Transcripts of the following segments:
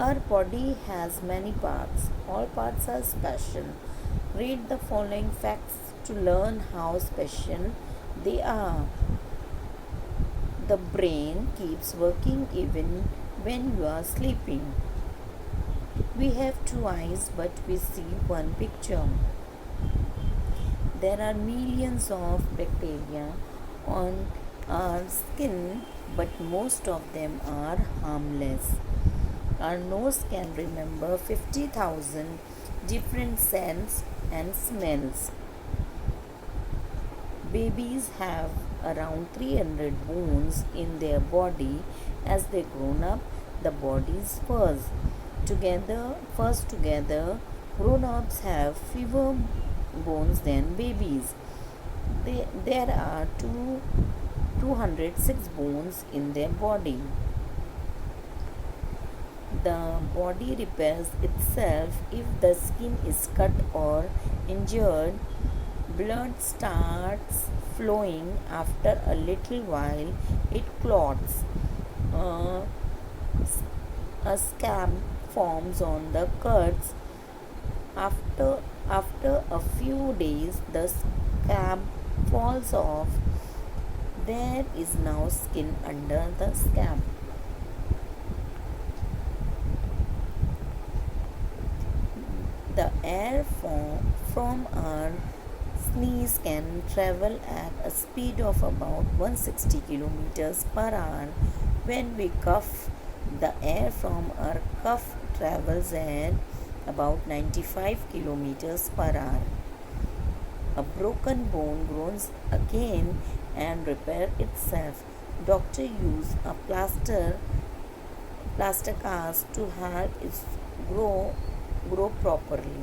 Our body has many parts. All parts are special. Read the following facts to learn how special they are. The brain keeps working even when you are sleeping. We have two eyes, but we see one picture. There are millions of bacteria on our skin, but most of them are harmless. Our nose can remember 50,000 different scents and smells. Babies have around 300 bones in their body. As they grown up, the bodies together, grown-ups have fewer bones than babies. There are 206 bones in their body. The body repairs itself if the skin is cut or injured. Blood starts flowing. After a little while, it clots. A scab forms on the cuts. After a few days, the scab falls off. There is now skin under the scab. The air from our sneeze can travel at a speed of about 160 kilometers per hour. When we cough, the air from our cough travels at about 95 kilometers per hour. A broken bone grows again and repair itself. Doctor use a plaster cast to help it grow properly.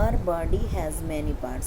Our body has many parts.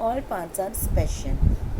All parts are special.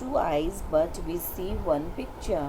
2 eyes but we see one picture.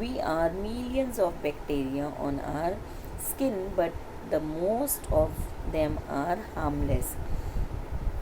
We are millions of bacteria on our skin, but the most of them are harmless.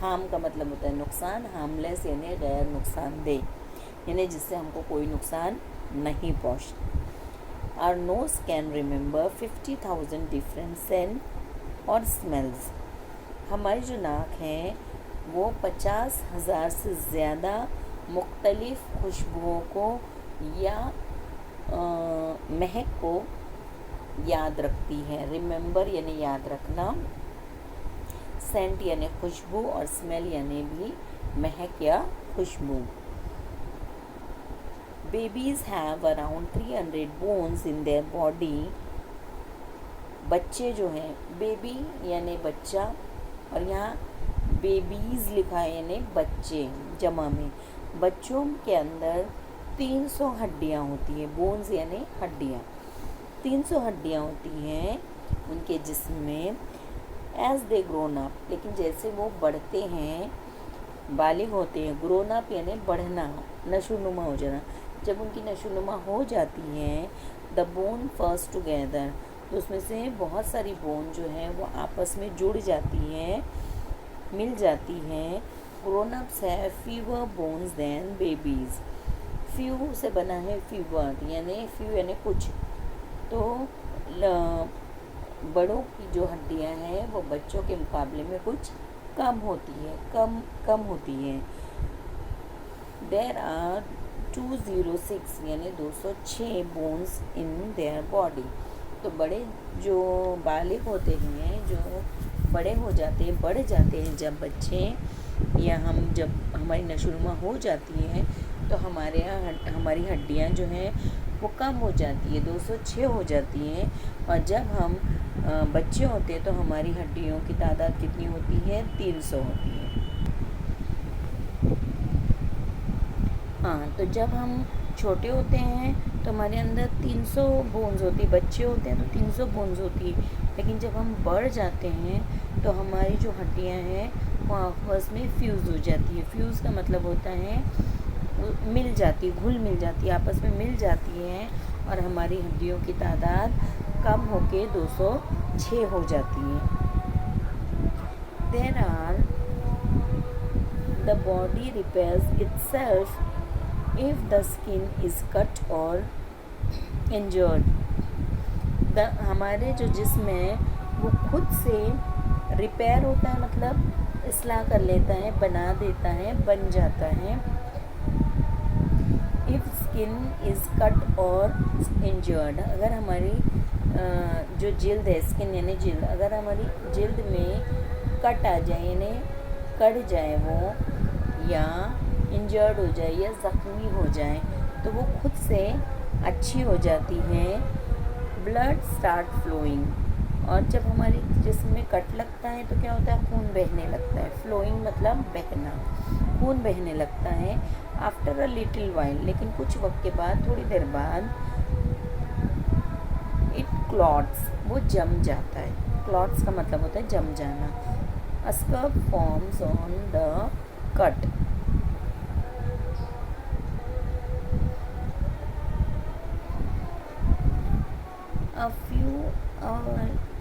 Harm کا مطلب ہوتا ہے نقصان، harmless یعنی غیر نقصان دہ، یعنی جس سے ہم کو کوئی نقصان نہیں پہنچتا. Our nose can remember 50,000 different scent اور smells. ہماری جو ناک ہے وہ 50,000 سے زیادہ مختلف خوشبوؤں کو یا مہک کو یاد رکھتی ہے. ریممبر یعنی یاد رکھنا، سینٹ یعنی خوشبو، اور اسمیل یعنی بھی مہک یا خوشبو. Babies have around 300 bones in their body. بچے جو ہیں، بیبی یعنی بچہ، اور یہاں بیبیز لکھا ہے یعنی بچے جمع میں. بچوں کے اندر 300 ہڈیاں ہوتی ہیں. بونز یعنی ہڈیاں. 300 ہڈیاں ہوتی ہیں ان کے جسم میں. ایز دے گرون اپ، لیکن جیسے وہ بڑھتے ہیں، بالغ ہوتے ہیں. گرون اپ یعنی بڑھنا، نشو نما ہو جانا. جب ان کی نشو نما ہو جاتی ہے، دا بون فرسٹ ٹوگیدر، تو اس میں سے بہت ساری بون جو ہیں وہ آپس میں جڑ جاتی ہیں، مل جاتی ہیں. گرون اپس ہے فیور بونز دین بیبیز. فیو سے بنا ہے فیور، یعنی فیو یعنی کچھ. تو بڑوں کی جو ہڈیاں ہیں وہ بچوں کے مقابلے میں کچھ کم ہوتی ہے، کم ہوتی ہے. دیر آر 206 یعنی 206 بونز ان دیئر باڈی. تو بڑے جو بالغ ہوتے ہیں، جو بڑے ہو جاتے ہیں، بڑھ جاتے ہیں جب بچے، یا جب ہماری نشوونما ہو جاتی ہے تو ہماری ہڈیاں جو ہیں وہ کم ہو جاتی ہے، 206 ہو جاتی ہیں. اور جب ہم بچے ہوتے ہیں تو ہماری ہڈیوں کی تعداد کتنی ہوتی ہے؟ 300 ہوتی ہے. ہاں، تو جب ہم چھوٹے ہوتے ہیں تو ہمارے اندر 300 بونز ہوتی، بچے ہوتے ہیں تو 300 بونز ہوتی. لیکن جب ہم بڑھ جاتے ہیں تو ہماری جو ہڈیاں ہیں وہ آپس میں فیوز ہو جاتی ہے. فیوز کا مطلب ہوتا ہے مل جاتی، گھل مل جاتی، آپس میں مل جاتی ہیں، اور ہماری ہڈیوں کی تعداد کم ہو کے 206 ہو جاتی ہے. There are the body repairs itself if the skin is cut or injured. ہمارے جو جسم ہے وہ خود سے ریپیئر ہوتا ہے، مطلب اصلاح کر لیتا ہے، بنا دیتا ہے، بن جاتا ہے. if skin is cut or injured، اگر ہماری جو جلد ہے، اسکن یعنی جلد، اگر ہماری جلد میں کٹ آ جائے یعنی کٹ جائے وہ، یا انجرڈ ہو جائے یا زخمی ہو جائے، تو وہ خود سے اچھی ہو جاتی ہے. بلڈ اسٹارٹ فلوئنگ، اور جب ہمارے جسم میں کٹ لگتا ہے تو کیا ہوتا ہے؟ خون بہنے لگتا ہے. فلوئنگ مطلب بہنا، خون بہنے لگتا ہے. آفٹر اے لٹل وائل، لیکن کچھ وقت کے بعد، تھوڑی دیر بعد، اٹ کلاٹس، وہ جم جاتا ہے. کلاٹس کا مطلب ہوتا ہے جم جانا. A scab forms on the cut.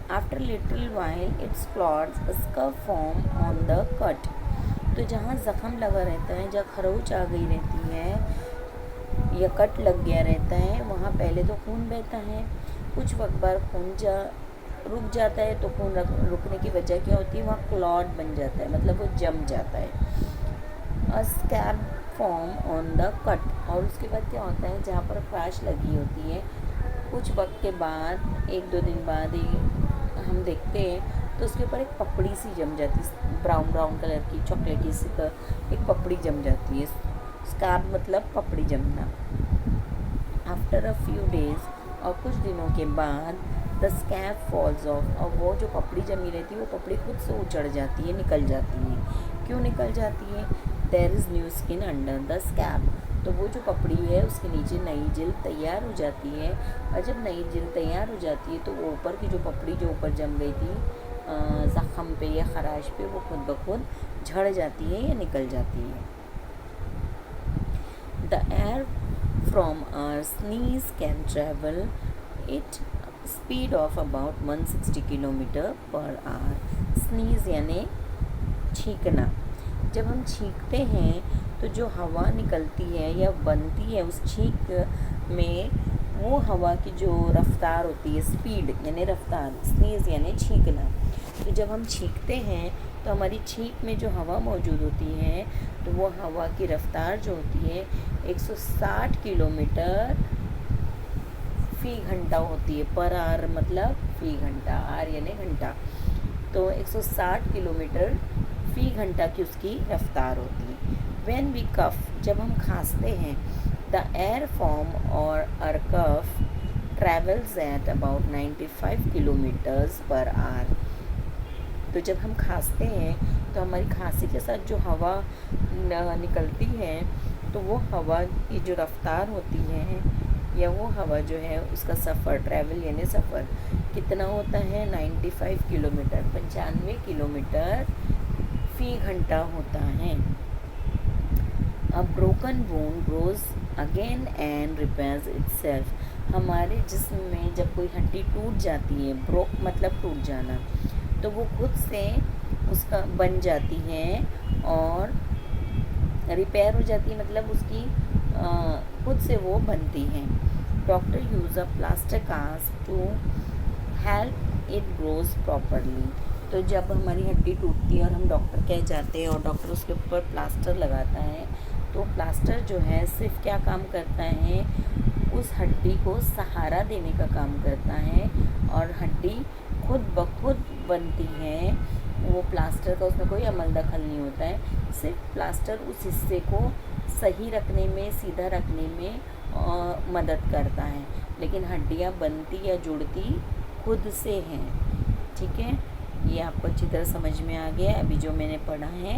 After little while, its clots a scab form on the cut. تو جہاں زخم لگا رہتا ہے، جہاں خروچ آ گئی رہتی ہے یا کٹ لگ گیا رہتا ہے، وہاں پہلے تو خون بہتا ہے. کچھ وقت بعد خون رک جاتا ہے. تو خون رکنے کی وجہ کیا ہوتی ہے؟ وہاں کلاٹ بن جاتا ہے، مطلب وہ جم جاتا ہے. اسکیب فارم آن دا کٹ، اور اس کے بعد کیا ہوتا ہے؟ جہاں پر خراش لگی ہوتی ہے، کچھ وقت کے بعد، 1-2 دن بعد ہم دیکھتے ہیں تو اس کے اوپر ایک پپڑی سی جم جاتی ہے، براؤن کلر کی، چاکلیٹی سی ایک پپڑی جم جاتی ہے. اسکیب مطلب پپڑی جمنا. آفٹر اے فیو ڈیز، اور کچھ دنوں کے بعد، the scab falls off، اور وہ جو پپڑی جمی رہتی ہے وہ پپڑی خود سے اچڑ جاتی ہے، نکل جاتی ہے. کیوں نکل جاتی ہے؟ there is new skin under the scab، تو وہ جو پپڑی ہے اس کے نیچے نئی جلد تیار ہو جاتی ہے. اور جب نئی جلد تیار ہو جاتی ہے تو وہ اوپر کی جو پپڑی جو اوپر جم گئی تھی زخم پہ یا خراش پہ، وہ خود بخود جھڑ جاتی ہے یا نکل جاتی ہے. the air from our sneeze can travel it speed of about 160 km/h. sneeze یعنی چھینکنا. جب ہم چھینکتے ہیں تو جو ہوا نکلتی ہے یا بنتی ہے اس چھینک میں، وہ ہوا کی جو رفتار ہوتی ہے، اسپیڈ یعنی رفتار، سنیز یعنی چھینکنا. تو جب ہم چھینکتے ہیں تو ہماری چھینک میں جو ہوا موجود ہوتی ہے تو وہ ہوا کی رفتار جو ہوتی ہے 160 کلومیٹر فی گھنٹہ ہوتی ہے. پر آر مطلب فی گھنٹہ، آر یعنی گھنٹہ. تو 160 کلومیٹر فی گھنٹہ کی اس کی رفتار ہوتی ہے. وین وی کف، جب ہم کھانستے ہیں، دا air form or aircraft travels at about 95 kilometres per hour. تو جب ہم کھانستے ہیں تو ہماری کھانسی کے ساتھ جو ہوا نکلتی ہے تو وہ ہوا کی جو رفتار ہوتی ہے یا وہ ہوا جو ہے اس کا سفر، ٹریول یعنی سفر کتنا ہوتا ہے 95 کلومیٹر، 95 کلومیٹر فی گھنٹہ ہوتا ہے. A broken bone grows again and repairs itself. ہمارے جسم میں جب کوئی ہڈی ٹوٹ جاتی ہے، بروک مطلب ٹوٹ جانا، تو وہ خود سے اس کا بن جاتی ہے اور ریپیئر ہو جاتی ہے، مطلب اس کی خود سے وہ بنتی ہیں. Doctor use a plaster cast to help it grows properly. تو جب ہماری ہڈی ٹوٹتی ہے اور ہم ڈاکٹر کے جاتے ہیں اور ڈاکٹر اس کے اوپر پلاسٹر لگاتا ہے، تو پلاسٹر جو ہے صرف کیا کام کرتا ہے، اس ہڈی کو سہارا دینے کا کام کرتا ہے اور ہڈی خود بخود بنتی ہے. وہ پلاسٹر کا اس میں کوئی عمل دخل نہیں ہوتا ہے، صرف پلاسٹر اس حصے کو صحیح رکھنے میں، سیدھا رکھنے میں مدد کرتا ہے، لیکن ہڈیاں بنتی یا جڑتی خود سے ہیں. ٹھیک ہے، یہ آپ کو اچھی طرح سمجھ میں آ گیا. ابھی جو میں نے پڑھا ہے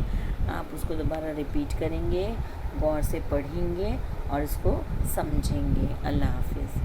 آپ اس کو دوبارہ ریپیٹ کریں گے، غور سے پڑھیں گے اور اس کو سمجھیں گے. اللہ حافظ.